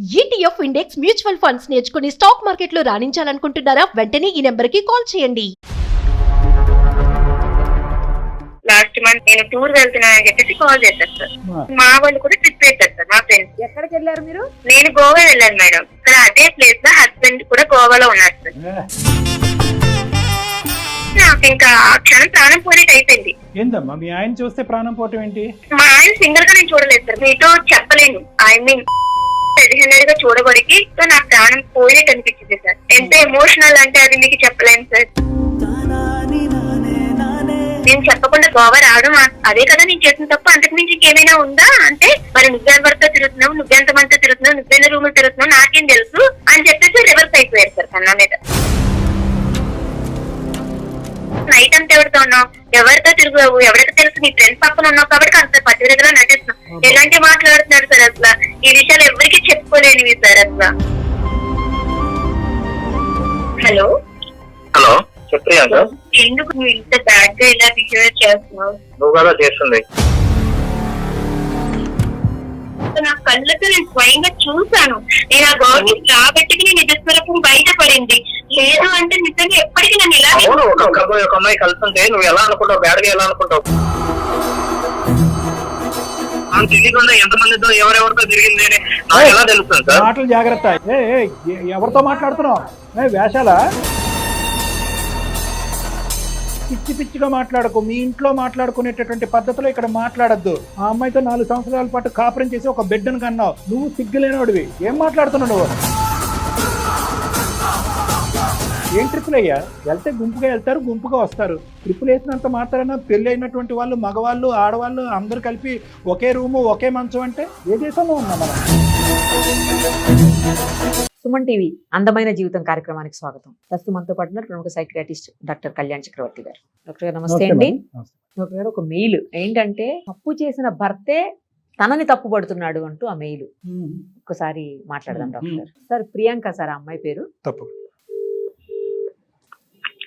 ETF index mutual funds నేర్చుకుని stock మార్కెట్లో రాణించాలనుకుంటున్నారా? వెంటనే ఈ నెంబర్కి కాల్ చేయండి. లాస్ట్ మంత్ నేను టూర్ వెళ్తున్నానని చెప్పేసి కాల్ చేశారు సార్. మా వాళ్ళు కూడా ట్రిప్ వేశారు సార్. మా ఫ్రెండ్స్. ఎక్కడికి వెళ్ళారు మీరు? నేను గోవా వెళ్ళాను మేడం. ఇక్కడ అదే ప్లేస్ లో హస్బెండ్ కూడా గోవాలో ఉన్నారు సార్. నాకు ఇంకా ఆ క్షణం ప్రాణం పోయినట్టు అయిపోయింది. ఏందమ్మా మీ ఆయన చూస్తే ప్రాణం పోవటం ఏంటి? మా ఆయన సింగల్ గా నేను చూడలేదు సార్. మీతో చెప్పలేను. ఐ మీన్ గా చూడబడికి నాకు ప్రాణం పోయినట్టు అనిపించింది సార్. ఎంత ఎమోషనల్ అంటే అది మీకు చెప్పలేను సార్. నేను చెప్పకుండా గోవా రావడం అదే కదా నేను చేసిన తప్ప. అంతకు మించి ఇంకేమైనా ఉందా అంటే మరి నువ్వెవరితో తిరుగుతున్నావు, నువ్వెంతమందితో తిరుగుతున్నావు, నువ్వెన్న రూములు తిరుగుతున్నావు నాకేం తెలుసు అని చెప్పేసి రివర్స్ అయిపోయారు సార్ కన్నా మీద. నైట్ అంతా ఎవరితో ఉన్నావు, ఎవరితో తిరుగుతావు, ఎవరికి తెలుసు నీ ఫ్రెండ్స్ పక్కన ఉన్నావు కాబట్టి అంత పట్టుదలగా నటిస్తున్నావు. ఎలాంటి మాట్లాడుతున్నారు సార్ అసలు. ఈ విషయాలు ఎవరికి చెప్పుకోలేనివి సార్ అసలు. హలో హలో చెప్పు. ఎందుకు నువ్వు ఇంత బ్యాడ్ గా ఇలా బిహేవ్ చేస్తున్నావు? నువ్వు కదా చేస్తుంది. నా కళ్ళతో నేను స్వయంగా చూసాను. నేను ఆ గవర్నమెంట్ రాబట్టి నేను నిజస్వరూపం బయటపడింది. లేదు అంటే నిజంగా ఎప్పటికీ నన్ను ఇలా ఒక అమ్మాయి కలుస్తుంటే నువ్వు ఎలా అనుకుంటావు, బ్యాడ్ గా ఎలా అనుకుంటావు? తెలియకుండా ఎంతమందితో ఎవరెవరితో తిరిగింది అని నాకు ఎలా తెలుస్తుంది సార్? మాటలు జాగ్రత్త. ఎవరితో మాట్లాడుతున్నావు? వేషాలా? పిచ్చి పిచ్చిగా మాట్లాడకు. మీ ఇంట్లో మాట్లాడుకునేటటువంటి పద్ధతిలో ఇక్కడ మాట్లాడద్దు. ఆ అమ్మాయితో 4 సంవత్సరాల పాటు కాపురం చేసి ఒక బిడ్డను కన్నావు. నువ్వు సిగ్గులేనోడివి. ఏం మాట్లాడుతున్నావు నువ్వు? ఏం ట్రిప్పులు అయ్యా? వెళ్తే గుంపుగా వెళ్తారు, గుంపుగా వస్తారు. ట్రిప్పులు వేసినంత మాత్రాన పెళ్లి అయినటువంటి వాళ్ళు, మగవాళ్ళు, ఆడవాళ్ళు అందరూ కలిపి ఒకే రూము, ఒకే మంచం అంటే ఏ దేశంలో ఉన్నాం మనం? సుమన్ టీవీ అందమైన జీవితం కార్యక్రమానికి స్వాగతం. ప్రస్తుతం మనతో పాటు ప్రముఖ సైకియాట్రిస్ట్ డాక్టర్ కళ్యాణ్ చక్రవర్తి గారు. డాక్టర్ గారు నమస్తే అండి. డాక్టర్ గారు ఒక మెయిల్ ఏంటంటే తప్పు చేసిన భర్తే తనని తప్పు పడుతున్నాడు అంటూ ఆ మెయిల్ ఒక్కసారి మాట్లాడదాం డాక్టర్ గారు. సార్ ప్రియాంక సార్ ఆ అమ్మాయి పేరు. తప్పు.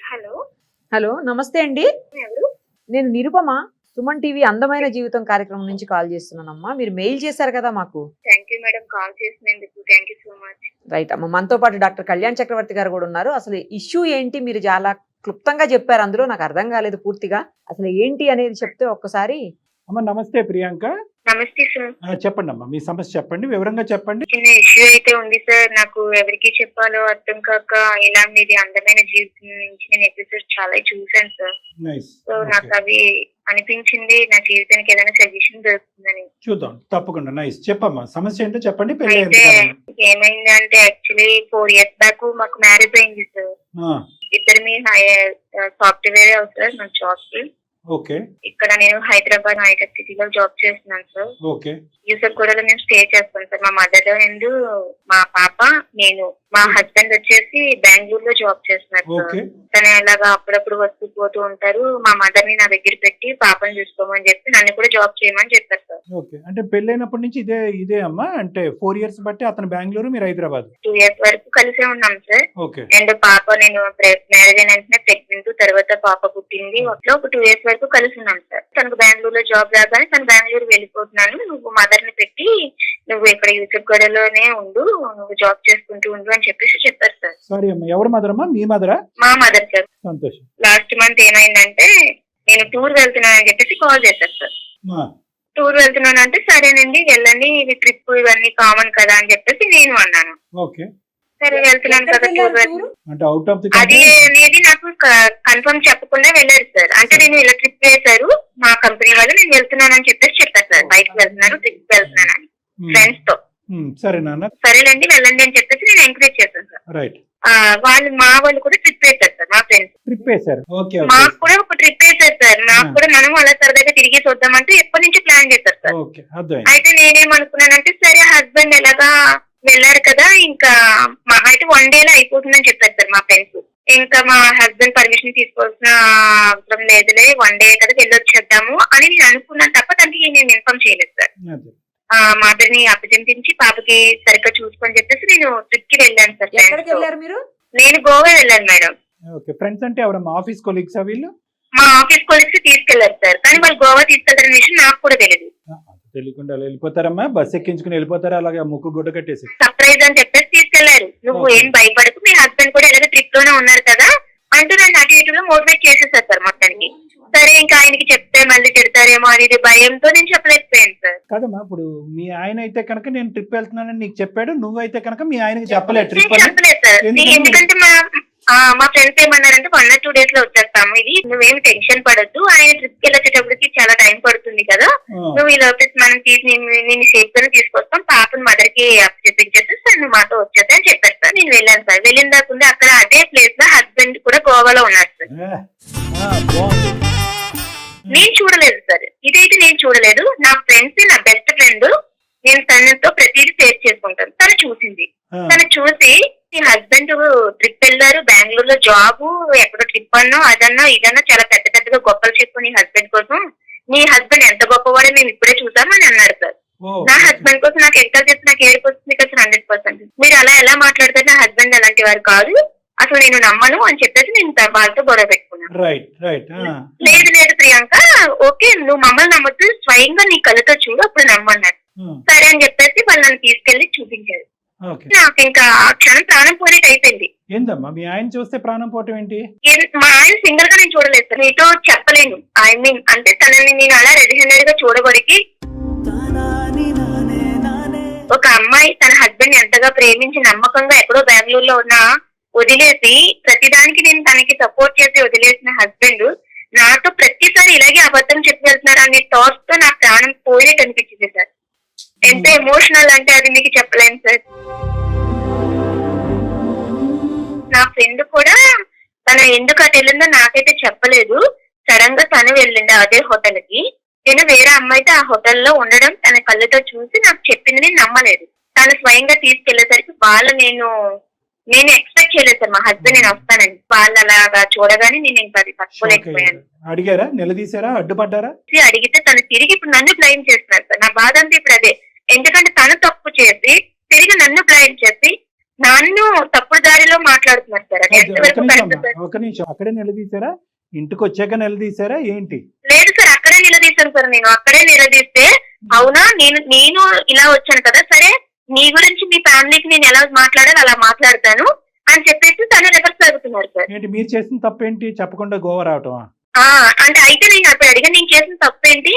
హలో హలో నమస్తే అండి. నేను నిరుపమ, సుమన్ టీవీ అందమైన జీవితం కార్యక్రమం నుంచి కాల్ చేస్తున్నానమ్మా. మీరు మెయిల్ చేశారు కదా మాకు. థ్యాంక్ యూ మేడం కాల్ చేసినందుకు. Thank you so much. Right అమ్మ, మనతో పాటు డాక్టర్ కళ్యాణ్ చక్రవర్తి గారు కూడా ఉన్నారు. అసలు ఇష్యూ ఏంటి మీరు చాలా క్లుప్తంగా చెప్పారు. అందులో నాకు అర్థం కాలేదు పూర్తిగా. అసలు ఏంటి అనేది చెప్తే ఒక్కసారి. అమ్మ నమస్తే ప్రియాంక. నమస్తే సార్. చెప్పండి అమ్మా, మీ సమస్య చెప్పండి, వివరంగా చెప్పండి. చిన్న ఇష్యూ అయితే ఉంది సార్. నాకు ఎవరికి చెప్పాలో అర్థం కాక ఇలా మీది అందమైన జీవితం నుంచి నేను ఎపిసోడ్ చాలా చూసాను సార్. సో నాకు అవి అనిపించింది నా జీవితానికి ఏదైనా సజెషన్ దొరుకుతుందని. చూద్దాం తప్పకుండా. నైస్, చెప్పమ్మా సమస్య ఏంటో చెప్పండి. అయితే ఏమైందంటే యాక్చువల్లీ 4 years బ్యాక్ మాకు మ్యారేజ్ అయింది సార్. ఇద్దరు మీ సాఫ్ట్వేర్ అవుతారు నా జాబ్ కి. ఓకే. ఇక్కడ నేను హైదరాబాద్ హైటెక్ సిటీలో జాబ్ చేస్తున్నాను సార్. ఓకే. యూసఫ్ కూడా మేము స్టే చేస్తాం సార్. మా మదర్ అండ్ మా పాప, నేను. మా హస్బెండ్ వచ్చేసి బెంగళూరులో జాబ్ చేస్తున్నారు సార్. తను ఎలాగా అప్పుడప్పుడు వస్తూ పోతూ ఉంటారు. మా మదర్ ని నా దగ్గర పెట్టి పాపని చూసుకోమని చెప్పి నన్ను కూడా జాబ్ చేయమని చెప్పారు సార్. ఓకే. అంటే పెళ్ళైనప్పటి నుంచి ఇదే అమ్మా? అంటే 4 years బట్టి అతను బెంగళూరు, మీరు హైదరాబాద్. 2 years వరకు కలిసే ఉన్నాం సార్. ఓకే. అండ్ పాప, నేను మ్యారేజ్ అయిన వెంటనే ప్రెగ్నెంట్, తర్వాత పాప పుట్టింది. ఒక 2 years వరకు కలిసి ఉన్నాం సార్. తనకు బెంగళూరులో జాబ్ రాగానే తను బెంగళూరు వెళ్ళిపోతున్నాను, నువ్వు మదర్ ని పెట్టి నువ్వు ఇక్కడ యూసఫ్ గడలోనే ఉండు, నువ్వు జాబ్ చేసుకుంటూ ఉండు అని చెప్పేసి చెప్పారు సార్. సారీ అమ్మా, ఎవరు మదర్ అమ్మా? మీ మదరా? మా మదర్ సార్. సంతోషం. లాస్ట్ మంత్ ఏమైందంటే నేను టూర్ వెళ్తున్నానని చెప్పేసి కాల్ చేశారు సార్. టూర్ వెళ్తున్నానంటే సరేనండి వెళ్ళండి, ఇవి ట్రిప్ ఇవన్నీ కామన్ కదా అని చెప్పేసి నేను అన్నాను. ఓకే. సరే వెళ్తున్నాను కదా టూర్. అంటే అవుట్ ఆఫ్ ది అది అనేది నాకు కన్ఫర్మ్ చెప్పకుండా వెళ్ళారు సార్. అంటే నేను ఇలా ట్రిప్ వేశారు మా కంపెనీ వాళ్ళు, నేను వెళ్తున్నానని చెప్పేసి చెప్పారు సార్. బయటకు వెళ్తున్నాను, ట్రిప్ వెళ్తున్నానని ఫ్రెండ్స్ తో. సరే నాన్న, సరేనండి వెళ్ళండి అని చెప్పేసి నేను ఎంకరేజ్ చేశాను సార్. రైట్. మా వాళ్ళు కూడా ట్రిప్ వేశారు సార్. మా ఫ్రెండ్స్ ట్రిప్ వేశారు. ఓకే. మాకు కూడా ఒక ట్రిప్ వేశారు సార్. నాకు కూడా మనం అలా సరదాగా తిరిగి చూద్దామంటే ఎప్పటి నుంచి ప్లాన్ చేశారు సార్. అయితే నేనేమనుకున్నానంటే సరే హస్బెండ్ ఎలాగా వెళ్ళారు కదా, ఇంకా మా అయితే 1 day లో అయిపోతుందని చెప్పారు సార్ మా ఫ్రెండ్స్. ఇంకా మా హస్బెండ్ పర్మిషన్ తీసుకోవాల్సిన అవసరం లేదులే, 1 day కదా వెళ్ళొచ్చేద్దాము అని నేను అనుకున్నాను తప్ప దానికి నేను ఇన్ఫార్మ్ చేయలేదు సార్. మదర్ ని అభ్యర్థించి పాపకి సరిగ్గా చూసుకొని చెప్పేసి నేను ట్రిప్ కి వెళ్ళాను సార్. ఎక్కడికి వెళ్ళారు మీరు? నేను గోవా వెళ్ళాను మేడం. ఫ్రెండ్స్ అంటే ఎవరమ్మా? ఆఫీస్ కొలీగ్స్ వీళ్ళు? మా ఆఫీస్ కొలీగ్స్ తీసుకెళ్లారు సార్. కానీ వాళ్ళు గోవా తీసుకెళ్తారనే విషయం నాకు కూడా తెలియదు. తెలియకుండా అలా వెళ్ళిపోతారమ్మా, బస్ ఎక్కించుకుని వెళ్ళిపోతారా అలాగే ముక్కు గుడ్డ కట్టేసి? సర్ప్రైజ్ అని చెప్పేసి తీసుకెళ్లారు. నువ్వు Okay. ఏం భయపడకు, మీ హస్బెండ్ కూడా ఎలాగో ట్రిప్ లోనే ఉన్నారు కదా అంటూ నన్ను అటు ఇటులో మోటివేట్ చేసేసారు సార్ మొత్తానికి. సరే ఇంకా ఆయనకి చెప్తే మళ్ళీ తిడతారేమో అనేది భయంతో నేను చెప్పలేకపోయాను సార్. కాదమ్మా, ఇప్పుడు మీ ఆయన అయితే కనుక నేను ట్రిప్ వెళ్తున్నానని నీకు చెప్పాడు, నువ్వైతే కనుక మీ ఆయనకి చెప్పలేదు ట్రిప్ నేను అని? చెప్పలేదు సార్, ఎందుకంటే మా ఫ్రెండ్స్ ఏమన్నారంటే 1 or 2 days లో వచ్చేస్తాము, ఇది నువ్వేమి టెన్షన్ పడద్దు, ఆయన ట్రిప్ కి వెళ్ళేటప్పటికి చాలా టైం పడుతుంది కదా, నువ్వు ఈ లోపల మనం నేను సేఫ్ గానే తీసుకొస్తాం, పాపని మదర్ కి చెప్పించేసి సార్ నువ్వు మాతో వచ్చేస్తా అని చెప్పారు సార్. నేను వెళ్ళాను సార్. వెళ్ళిన దాకా అక్కడ అదే ప్లేస్ లో హస్బెండ్ కూడా గోవాలో ఉన్నారు సార్. నేను చూడలేదు సార్, ఇదైతే నేను చూడలేదు. నా ఫ్రెండ్స్, నా బెస్ట్ ఫ్రెండ్, నేను తనతో ప్రతిదీ షేర్ చేసుకుంటాను. తను చూసింది. తను చూసి నీ హస్బెండ్ ట్రిప్ వెళ్ళారు, బెంగళూరులో జాబ్, ఎక్కడో ట్రిప్ అన్నా అదన్నా ఇదన్నా చాలా పెద్ద పెద్దగా గొప్పలు చెప్పు నీ హస్బెండ్ కోసం, నీ హస్బెండ్ ఎంత గొప్పవాడో మేము ఇప్పుడే చూసామని అన్నాడు సార్. నా హస్బెండ్ కోసం నాకు ఎంత చేసి నాకు ఏడుపు వస్తుంది కదా 100%. మీరు అలా ఎలా మాట్లాడతారు, నా హస్బెండ్ అలాంటి వారు కాదు, అసలు నేను నమ్మను అని చెప్పేసి నేను వాళ్ళతో గొడవ పెట్టుకున్నాను. లేదు లేదు ప్రియాంక, ఓకే నువ్వు మమ్మల్ని నమ్మద్దు, స్వయంగా నీ కళ్ళతో చూడు అప్పుడు నమ్మన్నాడు. సరే అని చెప్పేసి వాళ్ళు నన్ను తీసుకెళ్లి చూపించారు. నాకు ఇంకా ఆ క్షణం ప్రాణం పోయినట్టు అయిపోయింది. ఏందమ్మా మీ ఆయన చూస్తే ప్రాణం పోవటం ఏంటి? మా ఆయన సింగిల్ గా నేను చూడలేదు సార్, నీతో చెప్పలేను. ఐ మీన్ అంటే తనని నేను అలా రెడీ హ్యాండెడ్ గా చూడబడికి, ఒక అమ్మాయి తన హస్బెండ్ ఎంతగా ప్రేమించి నమ్మకంగా ఎక్కడో బెంగళూరులో ఉన్న వదిలేసి ప్రతిదానికి నేను తనకి సపోర్ట్ చేసి వదిలేసిన హస్బెండ్ నాతో ప్రతిసారి ఇలాగే అబద్ధం చెప్పి వెళ్తున్నారు అనే థాట్స్ తో నా ప్రాణం పోయినట్టు అనిపించింది సార్. ఎంత ఎమోషనల్ అంటే అది మీకు చెప్పలేను సార్. నా ఫ్రెండ్ కూడా తన ఎందుకు అటు వెళ్ళిందో నాకైతే చెప్పలేదు. సడన్ గా తను వెళ్ళింది అదే హోటల్ కి. నేను వేరే అమ్మాయితో ఆ హోటల్లో ఉండడం తన కళ్ళతో చూసి నాకు చెప్పింది, నేను నమ్మలేదు. తను స్వయంగా తీసుకెళ్లేసరికి నేను ఎక్స్పెక్ట్ చేయలేదు సార్ మా హస్బెండ్ నేను వస్తానని. వాళ్ళు అలాగా చూడగానే నేను ఇంకా అది తట్టుకోలేకపోయాను. అడిగారా, నిలదీశారా, అడ్డుపడ్డారా? అడిగితే తను తిరిగి ఇప్పుడు నన్ను బ్లైమ్ చేస్తున్నారు సార్. నా బాధ అంతా ఇప్పుడు అదే. ఎందుకంటే తను తప్పు చేసి తిరిగి నన్ను బ్లైమ్ చేసి నన్ను తప్పుడు దారిలో మాట్లాడుతున్నారు సార్. అది ఎంతవరకు కరెక్ట్ సార్? ఒక నిమిషం, అక్కడే నిలదీశారా, ఇంటికి వచ్చాక నిలదీశారా ఏంటి? లేదు సార్, అక్కడే నిలదీశాను సార్. నేను అక్కడే నిలదీస్తే అవునా నేను ఇలా వచ్చాను కదా, సరే నీ గురించి మీ ఫ్యామిలీకి నేను ఎలా మాట్లాడాలి అలా మాట్లాడతాను అని చెప్పేసి తను రివర్స్ అవుతున్నారు సార్. ఏంటి మీరు చేసిన తప్పేంటి, చెప్పకుండా గోవా రావటం? అంటే అయితే నేను అప్పుడు అడిగాను, నేను చేసిన తప్పేంటి,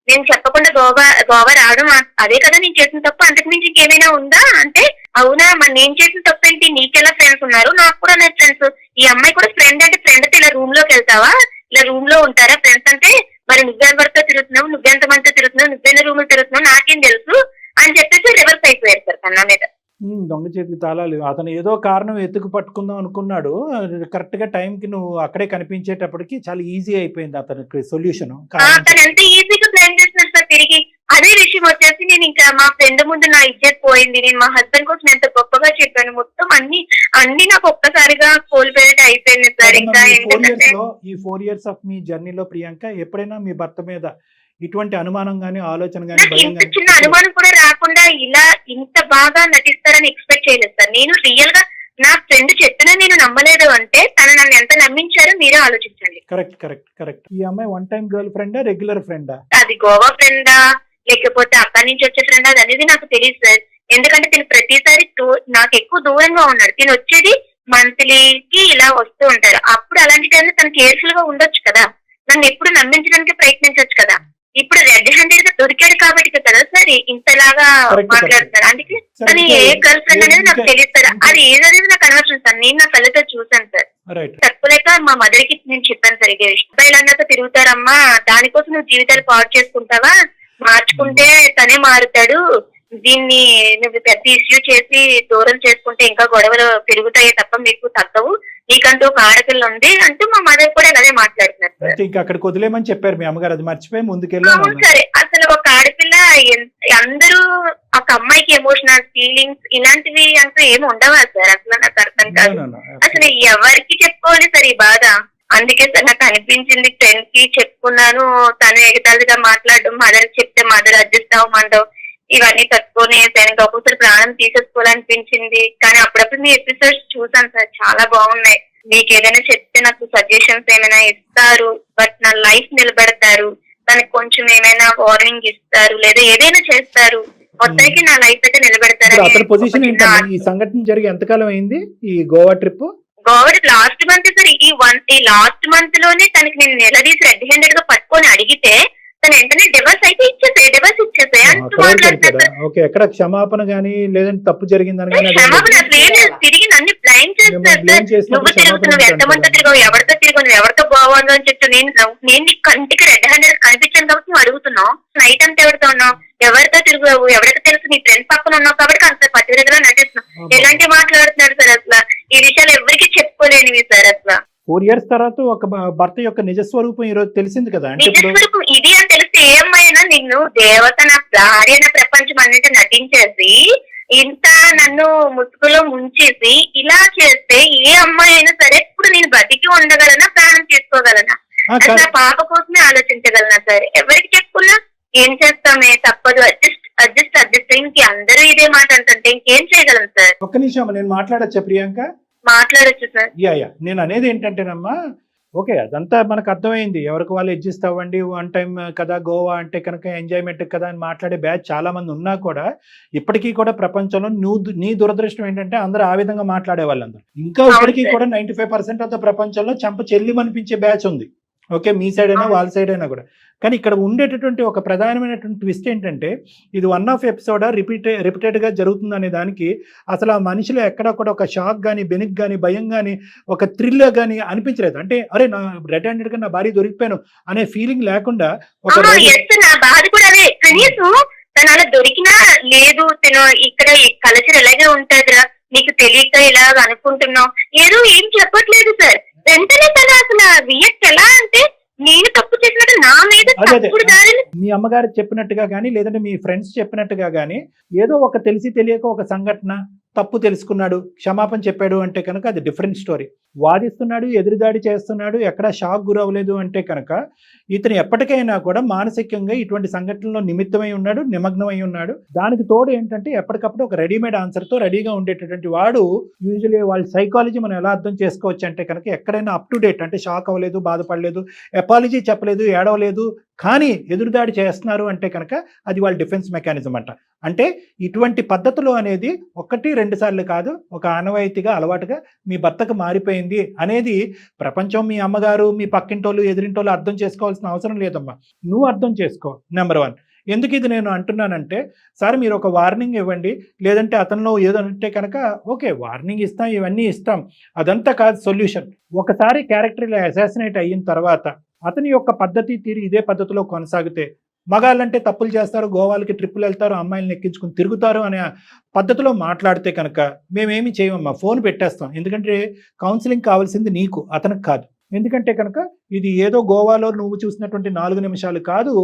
నేను చెప్పకుండా గోవా రావడం అదే కదా నేను చేసిన తప్పు, అంతకు మించి ఇంకేమైనా ఉందా అంటే అవునా మరి నేను చేసిన తప్పేంటి, నీకెలా ఫ్రెండ్స్ ఉన్నారు, నాకు కూడా నా ఫ్రెండ్స్, ఈ అమ్మాయి కూడా ఫ్రెండ్ అంటే ఫ్రెండ్ అయితే ఇలా రూమ్ లోకి వెళ్తావా, ఇలా రూమ్ లో ఉంటారా ఫ్రెండ్స్ అంటే, మరి నువ్వెవరితో తిరుగుతున్నావు, నువ్వెంతమందితో తిరుగుతున్నావు, నువ్వెన్న రూమ్ లో తిరుగుతున్నావు నాకేం తెలుసు అని చెప్పేసి రివర్స్ అయిపోయారు సార్ కన్నా మీద. దొంగ చేతికి తాళాలు. అతను ఏదో కారణం ఎత్తుకు పట్టుకుందాం అనుకున్నాడు, కరెక్ట్ గా టైం కి నువ్వు అక్కడే కనిపించేటప్పటికి చాలా ఈజీ అయిపోయింది అతనికి సొల్యూషన్. తను ఎంత ఈజీగా ప్లాన్ చేస్తున్నారు సార్ తిరిగి. అదే విషయం వచ్చేసి నేను ఇంకా మా ఫ్రెండ్ ముందు నా ఇజ్జత్ పోయింది. నేను మా హస్బెండ్ కోసం ఎంత గొప్పగా చెప్పాను, మొత్తం అన్ని నాకు ఒక్కసారిగా కోల్పోయినట్టు అయిపోయింది సార్. ఇంకా ఏంటంటే ఈ 4 years ఆఫ్ మీ జర్నీలో ప్రియాంక ఎప్పుడైనా మీ భర్త మీద ఇటువంటి అనుమానం గానీ ఆలోచన గానీ ఇంత చిన్న అనుమానం కూడా రాకుండా ఇలా ఇంత బాగా నటిస్తారని ఎక్స్పెక్ట్ చేయలేదు సార్. నేను రియల్ గా నా ఫ్రెండ్ చెప్పినా నేను నమ్మలేదు అంటే తను నన్ను ఎంత నమ్మించారో మీరే ఆలోచించండి. Correct correct correct. ఈ అమ్మాయి 1 time గర్ల్ ఫ్రెండా, రెగ్యులర్ ఫ్రెండా? అది గోవా ఫ్రెండా లేకపోతే అక్కడి నుంచి వచ్చే ఫ్రెండ్ అది అనేది నాకు తెలియదు సార్. ఎందుకంటే తిను ప్రతిసారి నాకు ఎక్కువ దూరంగా ఉన్నాడు. తిను వచ్చేది మంత్లీకి ఇలా వస్తూ ఉంటారు. అప్పుడు అలాంటి టైంలో తను కేర్ఫుల్ గా ఉండొచ్చు కదా, నన్ను ఎప్పుడు నమ్మించడానికి ప్రయత్నించవచ్చు కదా. ఇప్పుడు రెడ్ హ్యాండెడ్ గా దొరికాడు కాబట్టి కదా సార్ ఇంతలాగా మాట్లాడుతున్నారు. అందుకే తను ఏ గర్ల్ ఫ్రెండ్ అనేది నాకు తెలియదు సార్. అది ఏదనేది నాకు అనవసరం సార్, నేను నా కళ్ళతో చూసాను సార్. తక్కువలేక మా మదర్ కి నేను చెప్పాను సార్ ఇదే విషయం. అబ్బాయిలన్నాక తిరుగుతారమ్మా, దానికోసం నువ్వు జీవితాలు పాడు చేసుకుంటావా, మార్చుకుంటే తనే మారుతాడు, దీన్ని నువ్వు పెద్ద ఇష్యూ చేసి దూరం చేసుకుంటే ఇంకా గొడవలు పెరుగుతాయి తప్ప మీకు తగ్గవు, నీకంటూ ఒక ఆడపిల్ల ఉంది అంటూ మా మదర్ కూడా అదే మాట్లాడుతున్నారు సార్. ఇంకా అక్కడికి వదిలేమని చెప్పారు మీ అమ్మగారు, అది మర్చిపోయి ముందుకెళ్ళాము. సరే అసలు ఒక ఆడపిల్ల అందరూ ఒక అమ్మాయికి ఎమోషనల్ ఫీలింగ్స్ ఇలాంటివి అంటూ ఏమి ఉండవా సార్? అసలు నాకు అర్థం కాదు. అసలు ఎవరికి చెప్పుకోవాలి సార్ ఈ బాధ? అందుకే సార్ నాకు అనిపించింది, ఫ్రెండ్ కి చెప్పుకున్నాను, తను ఎగతాళిగా మాట్లాడడం, మదర్ చెప్తే మదర్ అడ్జస్ట్ అవ్వమంటావు, ఇవన్నీ తట్టుకొని తనకి ఒక్కొక్కసారి ప్రాణం తీసేసుకోవాలనిపించింది. కానీ అప్పుడప్పుడు మీ ఎపిసోడ్స్ చూసాను సార్, చాలా బాగున్నాయి. మీకు ఏదైనా చెప్తే నాకు సజెషన్స్ ఏమైనా ఇస్తారు, బట్ నా లైఫ్ నిలబెడతారు, తనకి కొంచెం ఏమైనా వార్నింగ్ ఇస్తారు లేదా ఏదైనా చేస్తారు, మొత్తానికి నా లైఫ్ అయితే నిలబెడతారు. ఇప్పుడు అతని పొజిషన్ ఏంటంటే ఈ సంఘటన జరిగి ఎంతకాలం అయింది ఈ Goa trip? Goa last month sir. ఈ లాస్ట్ మంత్ లోనే తనకి నేను నిలదీసి రెడ్ హ్యాండెడ్ గా పట్టుకొని అడిగితే తను వెంటనే డివర్స్ అయితే ఇచ్చేసే అంటూ మాట్లాడతారు. ఓకే, ఎక్కడ క్షమాపణ గానీ లేదంటే తప్పు జరిగిందని కానీ క్షమాపణ అసలు ఏం లేదు. తిరిగి నన్ను బ్లైండ్ చేస్తారు సార్. నువ్వు తిరుగుతున్నావు, ఎంతమందితో తిరిగావు, ఎవరితో తిరిగావు, నువ్వు ఎవరితో బాగుందో అని చెప్పి నేను నీ కంటికి రెడ్ హ్యాండెడ్ కనిపించాను కాబట్టి నువ్వు అడుగుతున్నావు. నైట్ అంతా ఎవరితో ఉన్నావు, ఎవరితో తిరిగావు, ఎవరికి తెలుసు, నీ ఫ్రెండ్ పక్కన ఉన్నావు కాబట్టి అంత పట్టుదలగా నటిస్తున్నావు. ఎలాంటి మాట్లాడుతున్నారు సార్ అసలు? ఈ విషయాలు ఎవరికి చెప్పుకోలేనివి సార్ అసలు. 4 years తర్వాత ఒక భర్త యొక్క నిజస్వరూపం ఈ రోజు తెలిసింది కదా. అంటే నిజస్వరూపం ఇది అని తెలిస్తే ఏ అమ్మాయినా నిన్ను దేవత నా భార్య నా ప్రపంచం అన్నిటి నటించేసి ఇంత నన్ను ముసుగులో ముంచేసి ఇలా చేస్తే ఏ అమ్మాయి అయినా సరే ఇప్పుడు నేను బతికి ఉండగలనా, ప్రాణం తీసుకోగలనా, అసలు నా పాప కోసమే ఆలోచించగలనా సరే. ఎవరికి చెప్పుకున్నా ఏం చేస్తామే, తప్పదు, అడ్జస్ట్ ఇంక అందరూ ఇదే మాట అంటుంటే ఇంకేం చేయగలం సార్? ఒక్క నిమిషం నేను మాట్లాడచ్చా ప్రియాంక? మాట్లాడచ్చు సార్. యా నేను అనేది ఏంటంటేనమ్మా, ఓకే అదంతా మనకు అర్థమైంది, ఎవరికి వాళ్ళు అడ్జస్ట్ అవ్వండి, 1 time కదా గోవా అంటే కనుక ఎంజాయ్మెంట్ కదా అని మాట్లాడే బ్యాచ్ చాలా మంది ఉన్నా కూడా ఇప్పటికీ కూడా ప్రపంచంలో నీ దురదృష్టం ఏంటంటే అందరూ ఆ విధంగా మాట్లాడే వాళ్ళందరూ ఇంకా ఇప్పటికీ కూడా 95% ఆఫ్ ద ప్రపంచంలో చెంప చెల్లి అనిపించే బ్యాచ్ ఉంది. ఓకే, మీ సైడ్ అయినా వాళ్ళ సైడ్ అయినా కూడా. కానీ ఇక్కడ ఉండేటటువంటి ఒక ప్రధానమైనటువంటి ట్విస్ట్ ఏంటంటే ఇది 1 off ఎపిసోడా రిపీటెడ్గా జరుగుతుంది అనే దానికి అసలు ఆ మనిషిలో ఎక్కడ కూడా ఒక షాక్ కానీ, బెనిక్ కానీ, భయం కానీ, ఒక థ్రిల్ కానీ అనిపించలేదు. అంటే అరే నా రెడ్ హ్యాండెడ్గా నా భార్య దొరికిపోయాను అనే ఫీలింగ్ లేకుండా ఒక నా బాధ కూడా అదే. కనీసం తను అలా దొరికినా లేదు, తను ఇక్కడ కల్చర్ ఎలాగే ఉంటుందిరా నీకు తెలియక ఇలాగ అనుకుంటున్నావు ఏదో ఏం చెప్పట్లేదు సార్. వెంటనే తను అసలు రియాక్ట్ ఎలా అంటే నేను తప్పు చేసినట్టు నా మీద తప్పుడు దారిని. మీ అమ్మగారు చెప్పినట్టుగా కానీ లేదంటే మీ ఫ్రెండ్స్ చెప్పినట్టుగా కానీ ఏదో ఒక తెలిసి తెలియక ఒక సంఘటన తప్పు తెలుసుకున్నాడు, క్షమాపణ చెప్పాడు అంటే కనుక అది డిఫరెంట్ స్టోరీ. వాదిస్తున్నాడు, ఎదురుదాడి చేస్తున్నాడు, ఎక్కడ షాక్ గురవ్వలేదు అంటే కనుక ఇతను ఎప్పటికైనా కూడా మానసికంగా ఇటువంటి సంఘటనలో నిమిత్తమై ఉన్నాడు, నిమగ్నమై ఉన్నాడు. దానికి తోడు ఏంటంటే ఎప్పటికప్పుడు ఒక రెడీమేడ్ ఆన్సర్తో రెడీగా ఉండేటటువంటి వాడు. యూజువలీ వాళ్ళ సైకాలజీ మనం ఎలా అర్థం చేసుకోవచ్చు అంటే కనుక ఎక్కడైనా అప్ టు డేట్, అంటే షాక్ అవ్వలేదు, బాధపడలేదు, అపాలజీ చెప్పలేదు, ఏడవలేదు, కానీ ఎదురుదాడి చేస్తున్నారు అంటే కనుక అది వాళ్ళ డిఫెన్స్ మెకానిజం అంట. అంటే ఇటువంటి పద్ధతులు అనేది 1-2 సార్లు కాదు, ఒక ఆనవాయితీగా అలవాటుగా మీ భర్తకు మారిపోయింది అనేది ప్రపంచం, మీ అమ్మగారు, మీ పక్కింటోళ్ళు, ఎదురింటోళ్ళు అర్థం చేసుకోవాల్సిన అవసరం లేదమ్మా. నువ్వు అర్థం చేసుకో. నెంబర్ 1. ఎందుకు ఇది నేను అంటున్నానంటే సార్ మీరు ఒక వార్నింగ్ ఇవ్వండి, లేదంటే అతనిలో ఏదో అంటే కనుక ఓకే వార్నింగ్ ఇస్తాం, ఇవన్నీ ఇస్తాం, అదంతా కాదు సొల్యూషన్. ఒకసారి క్యారెక్టర్ ఇలా అసాసినేట్ అయిన తర్వాత అతని యొక్క పద్ధతి తీరు ఇదే పద్ధతిలో కొనసాగితే, మగాళ్ళంటే తప్పులు చేస్తారు, గోవాలకి ట్రిప్పులు వెళ్తారు, అమ్మాయిలను ఎక్కించుకుని తిరుగుతారు అనే పద్ధతిలో మాట్లాడితే కనుక మేమేమి చేయమమ్మా, ఫోన్ పెట్టేస్తాం. ఎందుకంటే కౌన్సిలింగ్ కావాల్సింది నీకు, అతనికి కాదు. ఎందుకంటే కనుక ఇది ఏదో గోవాలో నువ్వు చూసినటువంటి 4 నిమిషాలు కాదు,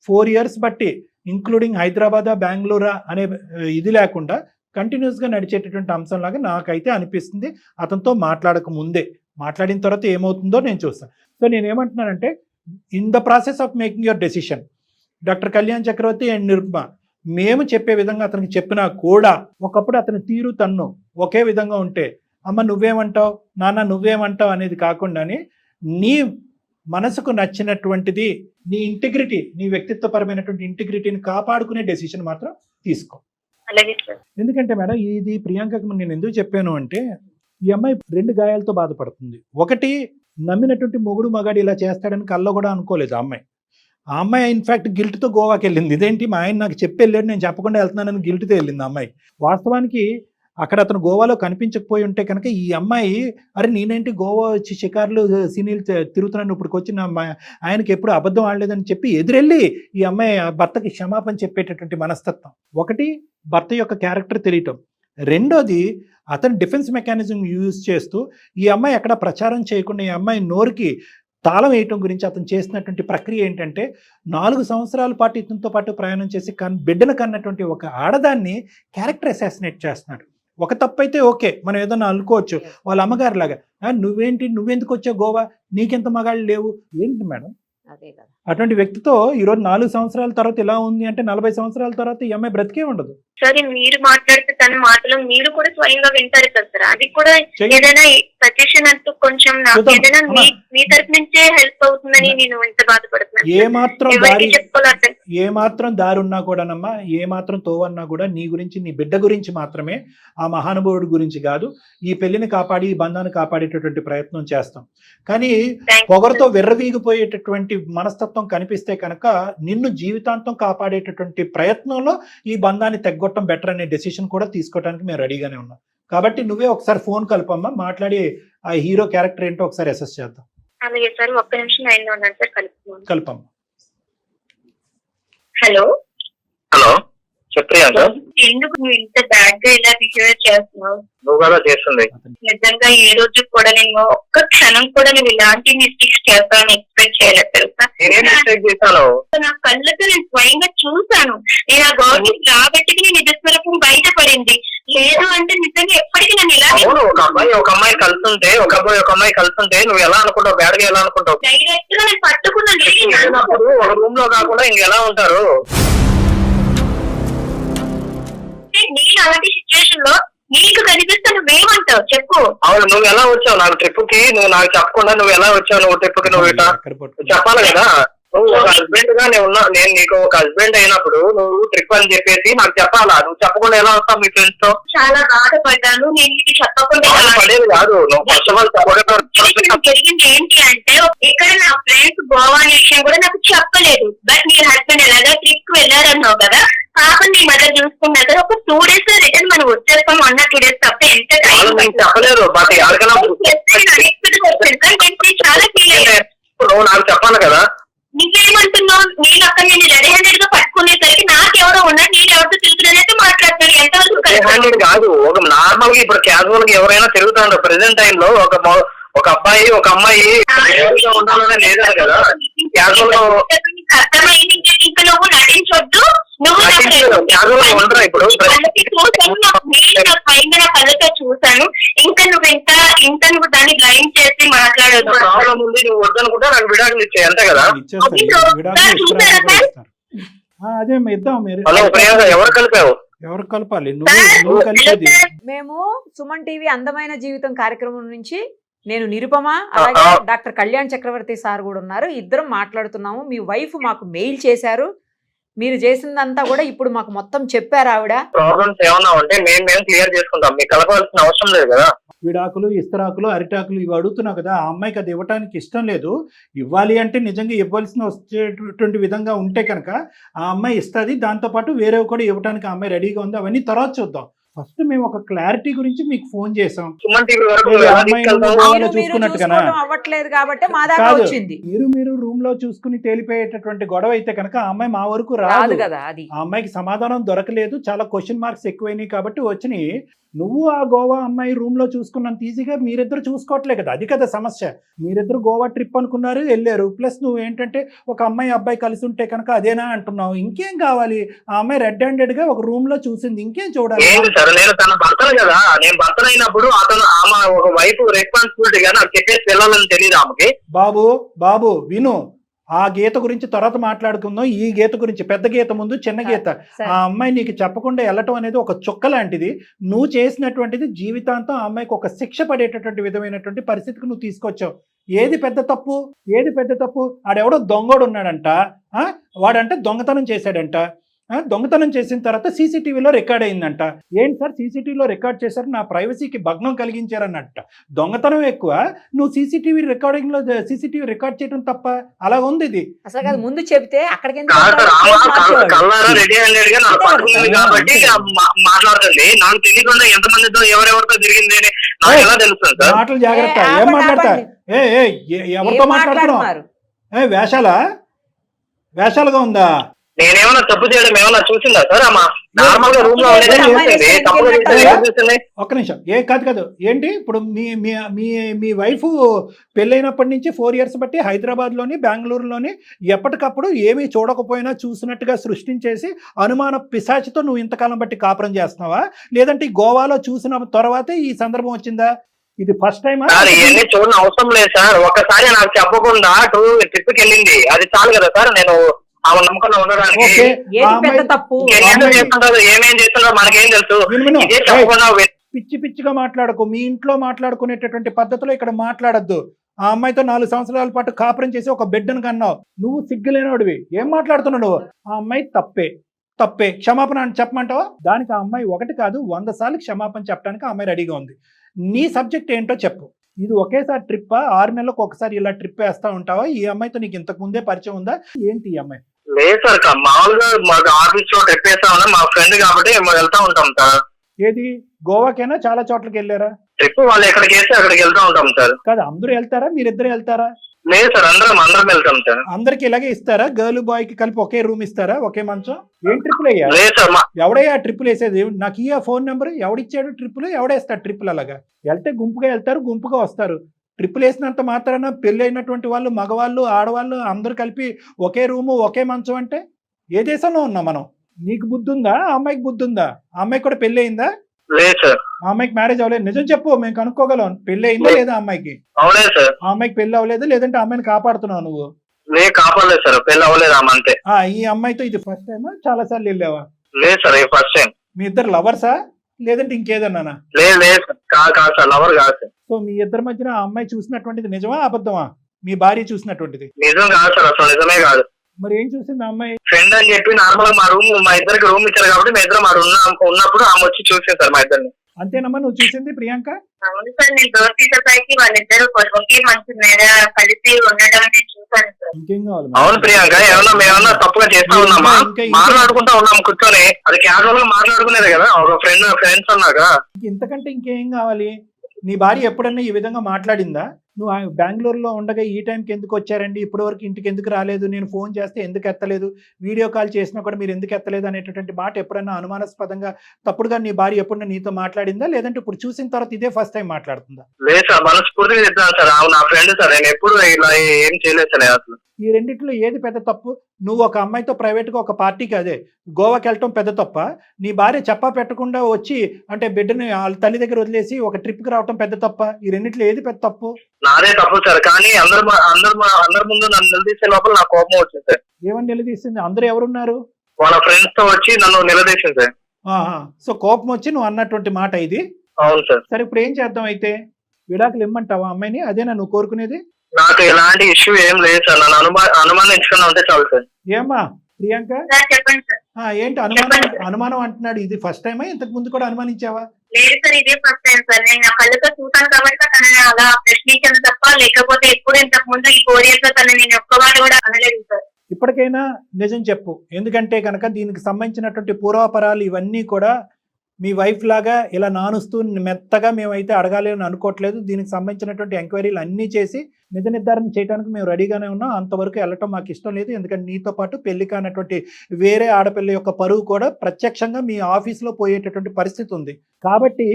4 years బట్టి ఇంక్లూడింగ్ హైదరాబాదా, బెంగళూరా అనే ఇది లేకుండా కంటిన్యూస్గా నడిచేటటువంటి అంశంలాగా నాకైతే అనిపిస్తుంది. అతనితో మాట్లాడక ముందే, మాట్లాడిన తర్వాత ఏమవుతుందో నేను చూస్తాను. సో నేనేమంటున్నానంటే in the process of making your decision, doctor Kalyan Chakravarthi and Nirupama మేము చెప్పే విధంగా అతనికి చెప్పినా కూడా ఒకప్పుడు అతని తీరు తన్ను ఒకే విధంగా ఉంటే అమ్మ నువ్వేమంటావు, నాన్న నువ్వేమంటావు అనేది కాకుండానే నీ మనసుకు నచ్చినటువంటిది, నీ ఇంటిగ్రిటీ, నీ వ్యక్తిత్వపరమైనటువంటి ఇంటిగ్రిటీని కాపాడుకునే డెసిషన్ మాత్రం తీసుకో. ఎందుకంటే మేడం ఇది ప్రియాంకకు నేను ఎందుకు చెప్పాను అంటే ఈ అమ్మాయి 2 గాయాలతో బాధపడుతుంది. ఒకటి, నమ్మినటువంటి మొగుడు మగాడు ఇలా చేస్తాడని కల్లో కూడా అనుకోలేదు ఆ అమ్మాయి ఇన్ఫాక్ట్ గిల్ట్తో గోవాకి వెళ్ళింది. ఇదేంటి మా ఆయన నాకు చెప్పి వెళ్ళాడు, నేను చెప్పకుండా వెళ్తున్నానని గిల్ట్తో వెళ్ళింది ఆ అమ్మాయి. వాస్తవానికి అక్కడ అతను గోవాలో కనిపించకపోయి ఉంటే కనుక ఈ అమ్మాయి అరే నేనేంటి గోవా వచ్చి షికార్లు సినీలు తిరుగుతున్నాను, ఇప్పటికి వచ్చి నా ఆయనకి ఎప్పుడు అబద్ధం ఆడలేదని చెప్పి ఎదురెళ్ళి ఈ అమ్మాయి భర్తకి క్షమాపణ చెప్పేటటువంటి మనస్తత్వం. ఒకటి, భర్త యొక్క క్యారెక్టర్ తెలియటం. రెండోది, అతను డిఫెన్స్ మెకానిజం యూజ్ చేస్తూ ఈ అమ్మాయి ఎక్కడ ప్రచారం చేయకుండా ఈ అమ్మాయి నోరుకి తాళం వేయటం గురించి అతను చేసినటువంటి ప్రక్రియ ఏంటంటే 4 సంవత్సరాల పాటు ఇతనితో పాటు ప్రయాణం చేసి బిడ్డను కన్నటువంటి ఒక ఆడదాన్ని క్యారెక్టర్ అసాసినేట్ చేస్తున్నాడు. ఒక తప్పు అయితే ఓకే, మనం ఏదన్నా అనుకోవచ్చు, వాళ్ళ అమ్మగారు లాగా నువ్వెందుకు వచ్చావు గోవా, నీకెంత మగాళ్ళు లేవు ఏంటి మేడం? అటువంటి వ్యక్తితో ఈరోజు 4 సంవత్సరాల తర్వాత ఇలా ఉంది అంటే 40 సంవత్సరాల తర్వాత ఈ అమ్మాయి బ్రతికే ఉండదు. సరే మీరు మాట్లాడితే తన మాటలు మీరు కూడా స్వయంగా వింటారు కదా సార్, అది కూడా చెయ్యి. ఏదైనా సజెషన్ అంటూ కొంచెం నాకు చూద్దాం. ఏదైనా అమ్మా. మీ తరపు నుంచే హెల్ప్ అవుతుందని నేను ఎంత బాధపడుతున్నాను. ఎవరికి చెప్పుకోవాలి అర్థం. ఏ మాత్రం దారున్నా కూడానమ్మా, ఏ మాత్రం తోవన్నా కూడా నీ గురించి, నీ బిడ్డ గురించి మాత్రమే, ఆ మహానుభావుడి గురించి కాదు. ఈ పెళ్లిని కాపాడి, ఈ బంధాన్ని కాపాడేటటువంటి ప్రయత్నం చేస్తాం. కానీ పొగరుతో విర్రవీగిపోయేటటువంటి మనస్తత్వం కనిపిస్తే కనుక నిన్ను జీవితాంతం కాపాడేటటువంటి ప్రయత్నంలో ఈ బంధాన్ని తెగ్గొట్టడం బెటర్ అనే డెసిషన్ కూడా తీసుకోవడానికి మేము రెడీగానే ఉన్నాం. కాబట్టి నువ్వే ఒకసారి ఫోన్ కలపమ్మా, మాట్లాడి ఆ హీరో క్యారెక్టర్ ఏంటో ఒకసారి అసెస్ చేద్దాం. అలాగే సార్, ఒక్క నిమిషం లైన్లో ఉన్నాను సార్, కలుపుతున్నాను. కలపమ్మా. హలో హలో చెప్పియంట, ఎందుకు నువ్వు ఇంత బ్యాడ్ గా ఇలా బిహేవ్ చేస్తున్నావు? నువ్వు కదా చేస్తుంది. నిజంగా ఏ రోజు కూడా నేను ఒక్క క్షణం కూడా నువ్వు ఇలాంటి మిస్టేక్స్ చేస్తానని ఎక్స్పెక్ట్ చేయలేదు తెలుసా. నేనేం మిస్టేక్ చేశాను? నా కళ్ళతో నేను స్వయంగా చూశాను. నేను ఆ గవర్నమెంట్ రాబట్టి నీ నిజస్వరూపం బయటపడింది. లేదు అంటే నిజంగా ఎప్పటికీ నన్ను ఇలా అవును, ఒక అమ్మాయి కలుస్తుంటే, ఒక అమ్మాయి కలుస్తుంటే నువ్వు ఎలా అనుకుంటావు? బ్యాడ్ గా ఎలా అనుకుంటావు? డైరెక్ట్ గా నేను పట్టుకున్నాను. వెళ్ళినప్పుడు ఒక రూమ్ లో కాకుండా ఇంకెలా ఉంటారు? నేను అలాంటి సిచ్యువేషన్ లో నీకు కనిపిస్తే నువ్వేమంటావు చెప్పు. అవును, నువ్వు ఎలా వచ్చావు నాకు ట్రిప్ కి? నువ్వు నాకు చెప్పకుండా నువ్వు ఎలా వచ్చావు? నువ్వు ట్రిప్ కి నువ్వు ఇట్లా చెప్పాలి కదా. నువ్వు ఒక హస్బెండ్ గా నేను నీకు ఒక హస్బెండ్ అయినప్పుడు నువ్వు ట్రిప్ అని చెప్పేసి నాకు చెప్పాలా? నువ్వు చెప్పకుండా ఎలా వస్తావు మీ ఫ్రెండ్స్ తో? చాలా బాధపడ్డాను. నేను ఇది చెప్పకుండా పడేది కాదు. నువ్వు ఫస్ట్ ఆఫ్ ఆల్ జరిగింది ఏంటి అంటే, ఇక్కడ నా ఫ్రెండ్స్ గోవా అనే విషయం కూడా నాకు చెప్పలేదు. బట్ నీ హస్బెండ్ ఎలాగా ట్రిప్ కి వెళ్ళారన్నావు కదా, పాపం నీ మదర్ చూసుకున్నా కదా, ఒక 2 days లో రిటర్న్ మనం వచ్చేస్తాం అన్న 2 days తప్ప ఎంత చెప్పలేదు. బట్ ఎవరికైనా చాలా ఫీల్ అయ్యాను. నువ్వు నాకు చెప్పాలి కదా. నువ్వేమంటున్నావు? నేను అక్కడ నేను రెడీ హ్యాండెడ్ గా పట్టుకునేసరికి నాకెవరో ఉన్నా, నేను ఎవరితో తిరుగుతున్నట్టు మాట్లాడుతున్నాను. ఎంతవరకు కాదు, ఒక నార్మల్ గా ఇప్పుడు క్యాజువల్ గా ఎవరైనా తిరుగుతాడు. ప్రెసెంట్ టైం లో ఒక అబ్బాయి ఒక అమ్మాయి ఉండాలనే లేదు కదా. క్యాజువల్ గా అర్థమైంది. ఇంకా నువ్వు నటించొద్దు. నువ్వు ఉండరా ఇప్పుడు? నా కళ్ళతో చూసాను. ఇంకా నువ్వు దాన్ని బ్లైండ్ చేసి మాట్లాడదు. ప్రాబ్లం ఉంది, నువ్వు వద్దనుకుంటే నాకు విడాకులు ఇచ్చే అంతే కదా. అదే ఇద్దాం. మీరు హలో ప్రియాంక, ఎవరు కలిపావు? ఎవరు కలపాలి? నువ్వు కలిపేది. మేము సుమన్ టీవీ అందమైన జీవితం కార్యక్రమం నుంచి నేను నిరుపమ, అలాగే డాక్టర్ కళ్యాణ్ చక్రవర్తి సార్ కూడా ఉన్నారు. ఇద్దరం మాట్లాడుతున్నాము. మీ వైఫ్ మాకు మెయిల్ చేశారు. మీరు చేసిందంతా కూడా ఇప్పుడు మాకు మొత్తం చెప్పారు ఆవిడ. ప్రాబ్లమ్స్ ఏమన్నా ఉంటే మేము క్లియర్ చేసుకుంటాం. మీకు కలపాల్సిన అవసరం లేదు కదా. విడాకులు, ఇస్తరాకులు, అరిటాకులు ఇవి అడుగుతున్నావు కదా. ఆ అమ్మాయికి అది ఇవ్వడానికి ఇష్టం లేదు. ఇవ్వాలి అంటే నిజంగా ఇవ్వాల్సిన వచ్చేటువంటి విధంగా ఉంటే కనుక ఆ అమ్మాయి ఇస్తుంది. దాంతోపాటు వేరేవి కూడా ఇవ్వడానికి ఆ అమ్మాయి రెడీగా ఉంది. అవన్నీ తర్వాత చూద్దాం. ఫస్ట్ మేము ఒక క్లారిటీ గురించి మీకు ఫోన్ చేసాం. అవ్వట్లేదు కాబట్టి మా దాకా వచ్చింది. మీరు రూమ్ లో చూసుకుని తేలిపోయేటటువంటి గొడవ అయితే కనుక ఆ అమ్మాయి మా వరకు రాదు కదా. అది ఆ అమ్మాయికి సమాధానం దొరకలేదు. చాలా క్వశ్చన్ మార్క్స్ ఎక్కువైనాయి కాబట్టి వచ్చినాయి. నువ్వు ఆ గోవా అమ్మాయి రూమ్ లో చూసుకున్నంత ఈజీగా మీరిద్దరు చూసుకోవట్లే కదా. అది కదా సమస్య. మీరిద్దరు గోవా ట్రిప్ అనుకున్నారు, వెళ్ళారు. ప్లస్ నువ్వు ఏంటంటే ఒక అమ్మాయి అబ్బాయి కలిసి ఉంటే కనుక అదేనా అంటున్నావు. ఇంకేం కావాలి? ఆ అమ్మాయి రెడ్ హ్యాండెడ్ గా ఒక రూమ్ లో చూసింది, ఇంకేం చూడాలి? నేను తన భర్తను కదా. నేను భర్త అయినప్పుడు అతను ఆమె ఒక వైఫ్ రెస్పాన్సిబిలిటీగా నాకు చెప్పేసి వెళ్ళాలని తెలియదు ఆమెకి. బాబు విను, ఆ గీత గురించి తర్వాత మాట్లాడుకుందాం. ఈ గీత గురించి, పెద్ద గీత ముందు చిన్న గీత. ఆ అమ్మాయి నీకు చెప్పకుండా వెళ్ళటం అనేది ఒక చుక్క లాంటిది. నువ్వు చేసినటువంటిది జీవితాంతం ఆ అమ్మాయికి ఒక శిక్ష పడేటటువంటి విధమైనటువంటి పరిస్థితికి నువ్వు తీసుకొచ్చావు. ఏది పెద్ద తప్పు? ఆడెవడో దొంగోడు ఉన్నాడంట. వాడంటే దొంగతనం చేశాడంట. దొంగతనం చేసిన తర్వాత సీసీటీవీలో రికార్డ్ అయిందంట. ఏంటి సార్ సీసీటీవీలో రికార్డ్ చేశారు, నా ప్రైవసీకి భగ్నం కలిగించారన్నట్ట. దొంగతనం ఎక్కువ, నువ్వు సీసీటీవీ రికార్డ్ చేయడం తప్ప? అలా ఉంది ఇది. అసలు ముందు చెప్తే అక్కడికి మాట్లాడుతుంది. నాకు తెలియకుండా ఎంతమందితో ఎవరెవరితో జరిగింది నాకు ఎలా తెలుస్తుంది? మాటలు జాగ్రత్త. ఏం మాట్లాడతా? ఎవరితో మాట్లాడుతున్నావు? వేషాలుగా ఉందా? నేనేమన్నా తప్పు చేయడం ఏమన్నా చూసిందా సార్? నార్మల్ గా రూమ్ లో ఒక్క నిమిషం. కాదు ఏంటి ఇప్పుడు మీ వైఫ్ పెళ్ళైనప్పటి నుంచి 4 years బట్టి హైదరాబాద్ లోని, బెంగళూరులోని ఎప్పటికప్పుడు ఏమీ చూడకపోయినా చూసినట్టుగా సృష్టించేసి అనుమాన పిశాచితో నువ్వు ఇంతకాలం బట్టి కాపురం చేస్తున్నావా? లేదంటే గోవాలో చూసిన తర్వాతే ఈ సందర్భం వచ్చిందా? ఇది ఫస్ట్ టైం? ఇవన్నీ చూడని అవసరం లేదు సార్. ఒక్కసారి నాకు చెప్పకుండా ట్రిప్కి వెళ్ళింది, అది చాలు కదా సార్. నేను ఆ నమ్మకంలో ఉండడానికి ఓకే ఏది ఆ పెద్ద అమ్మాయి తప్పు? ఏం చేస్తుంటారు, ఏమేం చేస్తుంటారో మనకేం తెలుసు. విను, విను. ఇదే చెప్పకుండా పిచ్చి పిచ్చిగా మాట్లాడకు. మీ ఇంట్లో మాట్లాడుకునేటటువంటి పద్ధతిలో ఇక్కడ మాట్లాడద్దు. ఆ అమ్మాయితో 4 సంవత్సరాల పాటు కాపురం చేసి ఒక బిడ్డను కన్నావు. నువ్వు సిగ్గులేనోడివి. ఏం మాట్లాడుతున్నావు నువ్వు? ఆ అమ్మాయి తప్పే క్షమాపణ అని చెప్పమంటావా? దానికి ఆ అమ్మాయి 1 కాదు 100 సార్లు క్షమాపణ చెప్పడానికి ఆ అమ్మాయి రెడీగా ఉంది. నీ సబ్జెక్ట్ ఏంటో చెప్పు. ఇది ఒకేసారి ట్రిప్పా? 6 నెలలకు ఒకసారి ఇలా ట్రిప్ వేస్తా ఉంటావా? ఈ అమ్మాయితో నీకు ఇంతకు ముందే పరిచయం ఉందా? ఏంటి ఈ అమ్మాయి? లేదు సార్, మామూలుగా మాకు ఆఫీస్ లో ట్రిప్ వేస్తా ఉన్నా, మా ఫ్రెండ్ కాబట్టి వెళ్తా ఉంటాం సార్. ఏది గోవాకైనా చాలా చోట్లకి వెళ్ళారా? ట్రిప్ వాళ్ళు ఎక్కడికి వేస్తే అక్కడికి వెళ్తా ఉంటాం సార్. కాదు అందరూ వెళ్తారా? మీరిద్దరు వెళ్తారా? లేదు సార్, అందరం వెళ్తాం సార్. అందరికి ఇలాగే ఇస్తారా? గర్ల్ బాయ్ కి కలిపి ఒకే రూమ్ ఇస్తారా? ఒకే మంచం? ఏం ట్రిప్పులు అయ్యా? లేదు సార్, ఎవడయ్యా ట్రిప్పులు వేసేది? నాకు ఈ ఫోన్ నెంబర్ ఎవడిచ్చాడు? ట్రిప్పులు ఎవడేస్తాడు? ట్రిప్పులు అలాగా వెళ్తే గుంపుగా వెళ్తారు, గుంపుగా వస్తారు. ట్రిప్పులు వేసినంత మాత్రాన పెళ్లి అయినటువంటి వాళ్ళు, మగవాళ్ళు, ఆడవాళ్ళు అందరూ కలిపి ఒకే రూము ఒకే మంచం అంటే ఏ దేశంలో ఉన్నాం మనం? నీకు బుద్ధి ఉందా? ఆ అమ్మాయికి బుద్ధి ఉందా? ఆ అమ్మాయికి కూడా పెళ్లి అయిందా? లేదు సార్. ఆ అమ్మాయికి మ్యారేజ్ అవ్వలేదు. నిజం చెప్పు, మేము కనుక్కోగలం. పెళ్లి అయిందా లేదా ఆ అమ్మాయికి? అవలేదు సార్. ఆ అమ్మాయికి పెళ్లి అవ్వలేదు, లేదంటే ఆ అమ్మాయిని కాపాడుతున్నావు నువ్వు? లేదు, కాపాడలేదు సార్, పెళ్లి అవ్వలేదు ఆమె అంతే. ఈ అమ్మాయితో ఇది ఫస్ట్ టైమా? చాలా సార్లు వెళ్ళావా? లేదు సార్, ఇది ఫస్ట్ టైం. మీ ఇద్దరు లవర్సా లేదంటే ఇంకేదన్నానా? లేదు కాదు సార్, లవర్ కాదు సార్. సో మీ ఇద్దరి మధ్యన ఆ అమ్మాయి చూసినటువంటిది నిజమా అబద్ధమా? మీ భార్య చూసినటువంటిది నిజం కాదు సార్, అసలు నిజమే కాదు. మరి ఏం చూసింది ఆ అమ్మాయి? ఫ్రెండ్ అని చెప్పి నార్మల్ మా ఇద్దరికి రూమ్ ఇచ్చారు కాబట్టి మా ఇద్దరు ఉన్నప్పుడు ఆమె వచ్చి చూసింది సార్ మా ఇద్దరిని. అంతేనమ్మా నువ్వు చూసింది ప్రియాంక? అవును సార్, నేను డోర్ తీసేసరికి వాళ్ళిద్దరు ఒకే మంచి మీద కలిసి ఉండడం నేను చూసాను సార్. ఇంకేం కావాలి? అవును ప్రియాంక, మేమన్నా తప్పుగా చేస్తా ఉన్నామా? మాట్లాడుకుంటా ఉన్నాం కూర్చొని, అది క్యాజువల్ గా మాట్లాడుకునేది కదా, ఒక ఫ్రెండ్స్ అన్నాక. ఇంతకంటే ఇంకేం కావాలి? నీ భార్య ఎప్పుడన్నా ఈ విధంగా మాట్లాడిందా? నువ్వు బెంగళూరులో ఉండగా ఈ టైంకి ఎందుకు వచ్చారండి, ఇప్పటి వరకు ఇంటికి ఎందుకు రాలేదు, నేను ఫోన్ చేస్తే ఎందుకు ఎత్తలేదు, వీడియో కాల్ చేసినా కూడా మీరు ఎందుకు ఎత్తలేదు అనేటటువంటి మాట ఎప్పుడన్నా అనుమానాస్పదంగా తప్పుడుగా నీ భార్య ఎప్పుడన్నా నీతో మాట్లాడిందా? లేదంటే ఇప్పుడు చూసిన తర్వాత ఇదే ఫస్ట్ టైం మాట్లాడుతుందా? లేదు సార్, మనస్ఫూర్తిగా చెప్తాను సార్, నా ఫ్రెండ్ సార్, నేను ఎప్పుడు ఇలా ఏం చేయలేదు సార్ అసలు. ఈ రెండిట్లో ఏది పెద్ద తప్పు? నువ్వు ఒక అమ్మాయితో ప్రైవేట్గా ఒక పార్టీకి అదే గోవాకి వెళ్ళటం పెద్ద తప్ప, నీ భార్య చెప్పా పెట్టకుండా వచ్చి అంటే బిడ్డని వాళ్ళ తల్లి దగ్గర వదిలేసి ఒక ట్రిప్కి రావటం పెద్ద తప్ప? ఈ రెండిట్లో ఏది పెద్ద తప్పు? నాదే తప్పు సార్, కానీ అందరి ముందు నన్ను నిలదీసే లోపల నాకు కోపం వచ్చింది సార్. ఏమని నిలదీసింది? అందరూ ఎవరున్నారు? వాళ్ళ ఫ్రెండ్స్ తో వచ్చి నన్ను నిలదీసింది సార్. సో కోపం వచ్చి నువ్వు అన్నటువంటి మాట ఇది? అవును సార్. సరే ఇప్పుడు ఏం చేద్దాం అయితే? విడాకులు ఇమ్మంటావా అమ్మాయిని? అదేనా నువ్వు కోరుకునేది? నాకు ఎలాంటి ఇష్యూ ఏం లేదు సార్, నన్ను అనుమానించుకున్నా ఉంటే చాలు సార్. ఏమ్మా ప్రియాంక? సార్ చెప్పండి సార్. ఏంటి అనుమానం అంటున్నాడు? ఇది ఫస్ట్ టైమా? ఇంతకు ముందు కూడా అనుమానించావా? లేదు సార్, ఇదే ఫస్ట్ టైం సార్. నేను నా కళ్ళతో చూసాను కాబట్టి తనని అలా ప్రశ్నించాను తప్ప, లేకపోతే ఎప్పుడు ఇంతకు ముందు ఈ 4 years లో తనని నేను ఒక్కవాడు కూడా అనలేదు సార్. ఇప్పటికైనా నిజం చెప్పు. ఎందుకంటే కనుక దీనికి సంబంధించినటువంటి పూర్వాపరాలు ఇవన్నీ కూడా మీ వైఫ్ లాగా ఇలా నానుస్తూ మెత్తగా మేమైతే అడగాలి అని అనుకోవట్లేదు. దీనికి సంబంధించినటువంటి ఎంక్వైరీలు అన్నీ చేసి నిజ నిర్ధారణ చేయడానికి మేము రెడీగానే ఉన్నాం. అంతవరకు వెళ్ళటం మాకు ఇష్టం లేదు. ఎందుకంటే నీతో పాటు పెళ్లి కానటువంటి వేరే ఆడపిల్ల యొక్క పరువు కూడా ప్రత్యక్షంగా మీ ఆఫీస్లో పోయేటటువంటి పరిస్థితి ఉంది. కాబట్టి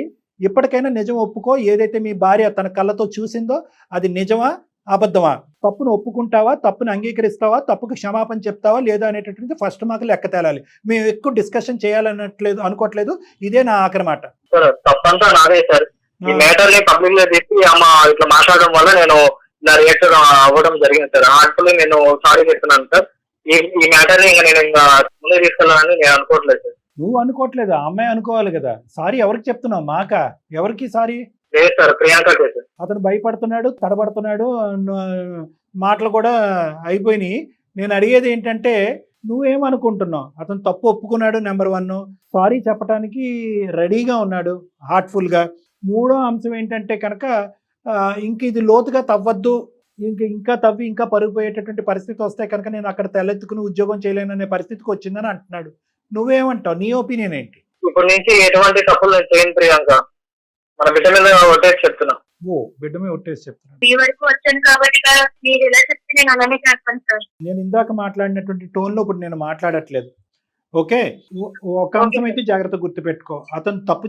ఇప్పటికైనా నిజం ఒప్పుకో. ఏదైతే మీ భార్య తన కళ్ళతో చూసిందో అది నిజమా అబద్ధమా? తప్పును ఒప్పుకుంటావా? తప్పును అంగీకరిస్తావా? తప్పుకు క్షమాపణ చెప్తావా లేదా అనేటటువంటి ఫస్ట్ మాకు లెక్క తేలాలి. మేము ఎక్కువ డిస్కషన్ చేయాలన్నట్లేదు అనుకోవట్లేదు. ఇదే నా ఆఖరి మాట. తప్పంతా నాదే సార్. ఈ మ్యాటర్ ని పబ్లిక్ లో చెప్పి ఇట్లా మాట్లాడడం వల్ల నేను ఇలా రియాక్ట్ అవ్వడం జరిగింది సార్. యాక్చువల్లీ నేను సారీ చెప్తున్నాను సార్. ఈ మ్యాటర్ ని నేను ఇంకా ముందు తీసుకెళ్ళాలని నేను అనుకోవట్లేదు సార్. నువ్వు అనుకోవట్లేదు, ఆ అమ్మాయి అనుకోవాలి కదా. సారీ ఎవరికి చెప్తున్నావు? మాకా? ఎవరికి సారీ? లేదు సార్, ప్రియాంక సార్. అతను భయపడుతున్నాడు, తడబడుతున్నాడు, మాటలు కూడా అయిపోయినాయి. నేను అడిగేది ఏంటంటే నువ్వేమనుకుంటున్నావు? అతను తప్పు ఒప్పుకున్నాడు, నెంబర్ 1. సారీ చెప్పడానికి రెడీగా ఉన్నాడు హార్ట్ఫుల్గా. 3వ అంశం ఏంటంటే కనుక ఇంక ఇది లోతుగా తవ్వద్దు, ఇంకా తవ్వి ఇంకా పరుగుపోయేటటువంటి పరిస్థితి వస్తే కనుక నేను అక్కడ తెల్లెత్తుకుని ఉద్యోగం చేయలేననే పరిస్థితికి వచ్చిందని అంటున్నాడు. నువ్వేమంటావు? నీ ఒపీనియన్ ఏంటి? ఇప్పటి నుంచి ఎటువంటి తప్పులు నేను చేయను ప్రియాంక. మన బిడ్డ మీద ఒట్టేసి చెప్తున్నా. బిడ్డ మీద ఒట్టేసి చెప్తున్నాను. మీ వరకు వచ్చాను కాబట్టి మీరు ఎలా చెప్తే నేను అలానే చేస్తాను సార్. నేను ఇందాక మాట్లాడినటువంటి టోన్లో ఇప్పుడు నేను మాట్లాడట్లేదు. ఓకే, ఒక అంశం అయితే జాగ్రత్త గుర్తుపెట్టుకో. అతను తప్పు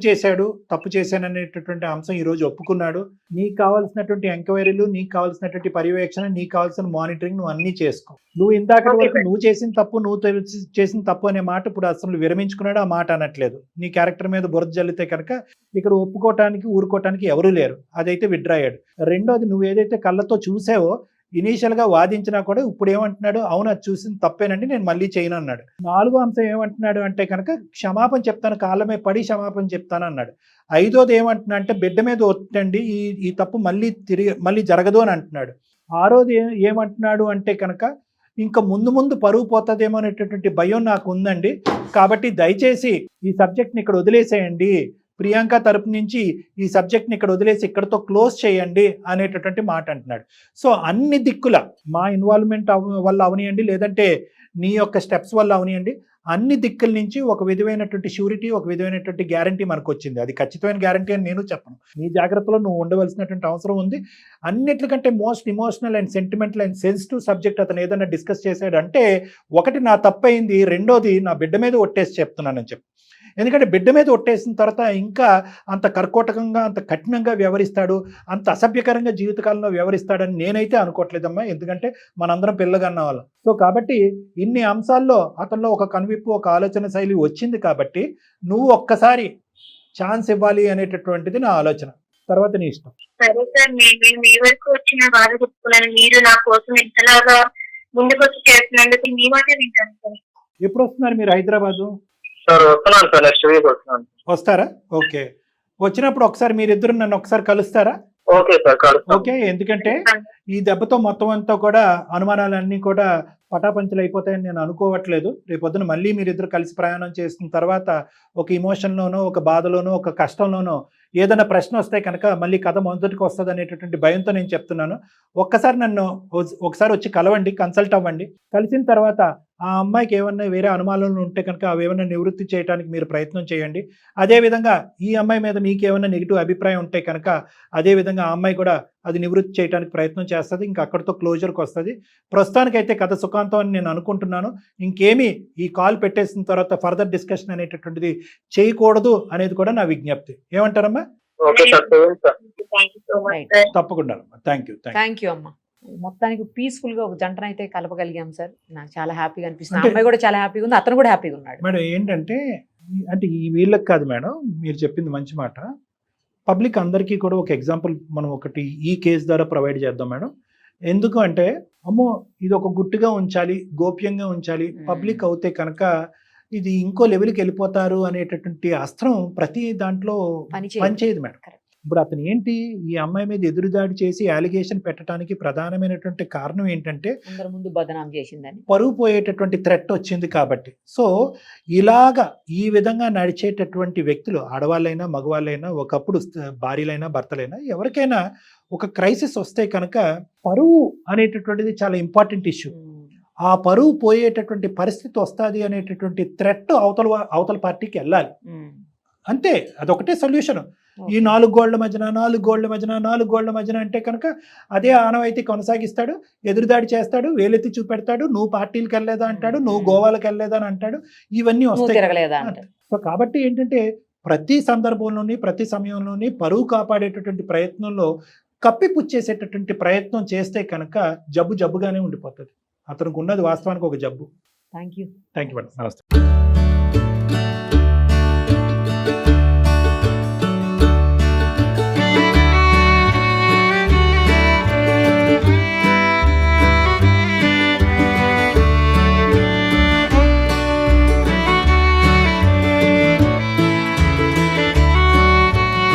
చేశాననేటటువంటి అంశం ఈరోజు ఒప్పుకున్నాడు. నీకు కావాల్సినటువంటి ఎంక్వైరీలు, నీకు కావాల్సినటువంటి పర్యవేక్షణ, నీకు కావాల్సిన మానిటరింగ్ నువ్వు అన్నీ చేసుకో. నువ్వు ఇందాక వరకు నువ్వు చేసిన తప్పు అనే మాట ఇప్పుడు అసలు విరమించుకున్నాడు. ఆ మాట అనట్లేదు. నీ క్యారెక్టర్ మీద బురద జల్లితే కనుక ఇక్కడ ఒప్పుకోవటానికి ఊరుకోవటానికి ఎవరూ లేరు. అదైతే విడ్రా అయ్యాడు. రెండోది, నువ్వు ఏదైతే కళ్ళతో చూసావో ఇనీషియల్గా వాదించినా కూడా ఇప్పుడు ఏమంటున్నాడు, అవును అది చూసింది తప్పేనండి, నేను మళ్ళీ చేయను అన్నాడు. 4వ అంశం ఏమంటున్నాడు అంటే కనుక క్షమాపణ చెప్తాను, కాళ్ళమే పడి క్షమాపణ చెప్తాను అన్నాడు. 5వది ఏమంటున్నా అంటే బిడ్డ మీద ఒత్తండి, ఈ తప్పు మళ్ళీ జరగదు అని అంటున్నాడు. 6వది ఏమంటున్నాడు అంటే కనుక ఇంకా ముందు పరువు పోతుందేమో అనేటటువంటి భయం నాకు ఉందండి, కాబట్టి దయచేసి ఈ సబ్జెక్ట్ని ఇక్కడ వదిలేసేయండి, ప్రియాంక తరపు నుంచి ఈ సబ్జెక్ట్ని ఇక్కడ వదిలేసి ఇక్కడతో క్లోజ్ చేయండి అనేటటువంటి మాట అంటున్నాడు. సో అన్ని దిక్కుల మా ఇన్వాల్వ్మెంట్ వల్ల అవనియండి, లేదంటే నీ యొక్క స్టెప్స్ వల్ల అవనియండి, అన్ని దిక్కుల నుంచి ఒక విధమైనటువంటి షూరిటీ, ఒక విధమైనటువంటి గ్యారంటీ మనకు వచ్చింది. అది ఖచ్చితమైన గ్యారంటీ అని నేను చెప్పను, నీ జాగ్రత్తలో నువ్వు ఉండవలసినటువంటి అవసరం ఉంది. అన్నిటికంటే most emotional and sentimental and sensitive subject అతను ఏదైనా డిస్కస్ చేశాడు అంటే, ఒకటి నా తప్పైంది, రెండోది నా బిడ్డ మీద ఒట్టేసి చెప్తున్నానని చెప్పి. ఎందుకంటే బిడ్డ మీద ఒట్టేసిన తర్వాత ఇంకా అంత కర్కోటకంగా, అంత కఠినంగా వ్యవహరిస్తాడు, అంత అసభ్యకరంగా జీవితకాలంలో వ్యవహరిస్తాడని నేనైతే అనుకోవట్లేదమ్మా, ఎందుకంటే మనందరం పిల్లగన్న వాళ్ళం. సో కాబట్టి ఇన్ని అంశాల్లో అతనిలో ఒక కనువిప్పు, ఒక ఆలోచన శైలి వచ్చింది, కాబట్టి నువ్వు ఒక్కసారి ఛాన్స్ ఇవ్వాలి అనేటటువంటిది నా ఆలోచన. తర్వాత నీ ఇష్టం. సరే సార్, నేను మీ వరకు వచ్చిన బాధ చెప్పుకున్నాను, మీరు నా కోసం ఇంతలాగా ముందుకు వచ్చి చేస్తున్నందుకు మీ మాట వింటాను సార్. ఎప్పుడు వస్తున్నారు మీరు హైదరాబాదు? సార్ వస్తున్నాను సార్, నెక్స్ట్ వీక్ వస్తున్నాను. వస్తారా? ఓకే, వచ్చినప్పుడు ఒకసారి మీరిద్దరు నన్ను ఒకసారి కలుస్తారా? ఓకే సార్, కలుస్తాను. ఓకే, ఎందుకంటే ఈ దెబ్బతో మొత్తం అంతా కూడా అనుమానాలన్నీ కూడా పటాపంచలు అయిపోతాయని నేను అనుకోవట్లేదు. రేపొద్దున మళ్ళీ మీరిద్దరు కలిసి ప్రయాణం చేసిన తర్వాత ఒక ఇమోషన్లోనో, ఒక బాధలోనో, ఒక కష్టంలోనో ఏదైనా ప్రశ్న వస్తే కనుక మళ్ళీ కథ మొదటికి వస్తుంది అనేటటువంటి భయంతో నేను చెప్తున్నాను. ఒక్కసారి నన్ను ఒకసారి వచ్చి కలవండి, కన్సల్ట్ అవ్వండి. కలిసిన తర్వాత ఆ అమ్మాయికి ఏమన్నా వేరే అనుమానాలు ఉంటే కనుక అవి ఏమైనా నివృత్తి చేయడానికి మీరు ప్రయత్నం చేయండి. అదేవిధంగా ఈ అమ్మాయి మీద మీకు ఏమైనా నెగిటివ్ అభిప్రాయం ఉంటే కనుక అదేవిధంగా ఆ అమ్మాయి కూడా అది నివృత్తి చేయడానికి ప్రయత్నం చేస్తుంది. ఇంకా అక్కడితో క్లోజర్కి వస్తుంది. ప్రస్తుతానికైతే కథ సుఖాంతం అని నేను అనుకుంటున్నాను. ఇంకేమీ ఈ కాల్ పెట్టేసిన తర్వాత ఫర్దర్ డిస్కషన్ అనేటటువంటిది చేయకూడదు అనేది కూడా నా విజ్ఞప్తి. ఏమంటారమ్మా? Okay sir, thank you so much sir. తప్పకుండా అమ్మా, థ్యాంక్ యూ అమ్మా. మొత్తానికి పీస్ఫుల్ గా ఒక జంటనైతే కలపగలిగాం సార్. నాకు చాలా హ్యాపీగా అనిపిస్తుంది. అంటే- అమ్మాయి కూడా చాలా హ్యాపీగా ఉంది, అతను కూడా హ్యాపీగా ఉన్నాడు. మేడం. ఏంటంటే అంటే ఈ వీళ్ళకి కాదు మేడం, మీరు చెప్పింది మంచి మాట. పబ్లిక్ అందరికీ కూడా ఒక ఎగ్జాంపుల్ మనం ఒకటి ఈ కేసు ద్వారా ప్రొవైడ్ చేద్దాం మేడం. ఎందుకు అంటే అమ్మో ఇది ఒక గుట్టుగా ఉంచాలి, గోప్యంగా ఉంచాలి, పబ్లిక్ అవుతే కనుక ఇది ఇంకో లెవెల్కి వెళ్ళిపోతారు అనేటటువంటి అస్త్రం ప్రతి దాంట్లో పనిచేయదు మేడం. ఇప్పుడు అతను ఏంటి, ఈ అమ్మాయి మీద ఎదురుదాడి చేసి అలిగేషన్ పెట్టడానికి ప్రధానమైనటువంటి కారణం ఏంటంటే అందరి ముందు బదనాం చేసిందని, పరువు పోయేటటువంటి థ్రెట్ వచ్చింది కాబట్టి. సో ఇలాగా ఈ విధంగా నడిచేటటువంటి వ్యక్తులు, ఆడవాళ్ళైనా మగవాళ్ళైనా, ఒకప్పుడు భార్యలైనా భర్తలైనా, ఎవరికైనా ఒక క్రైసిస్ వస్తే కనుక పరువు అనేటటువంటిది చాలా ఇంపార్టెంట్ ఇష్యూ. ఆ పరువు పోయేటటువంటి పరిస్థితి వస్తుంది అనేటటువంటి థ్రెట్ అవతల పార్టీకి వెళ్ళాలి, అంతే. అదొకటే సొల్యూషన్. ఈ 4 గోళ్ల మధ్యన అంటే కనుక అదే ఆనవాయితీ కొనసాగిస్తాడు, ఎదురుదాడి చేస్తాడు, వేలెత్తి చూపెడతాడు, నువ్వు పార్టీలకు వెళ్ళలేదా అంటాడు, నువ్వు గోవాలకు వెళ్ళలేదా అని అంటాడు, ఇవన్నీ వస్తాయి. సో కాబట్టి ఏంటంటే ప్రతి సందర్భంలోని, ప్రతి సమయంలోని పరువు కాపాడేటటువంటి ప్రయత్నంలో కప్పిపుచ్చేసేటటువంటి ప్రయత్నం చేస్తే కనుక జబ్బుగానే ఉండిపోతుంది. అతనికి ఉన్నది వాస్తవానికి ఒక జబ్బు. Thank you madam. నమస్తే.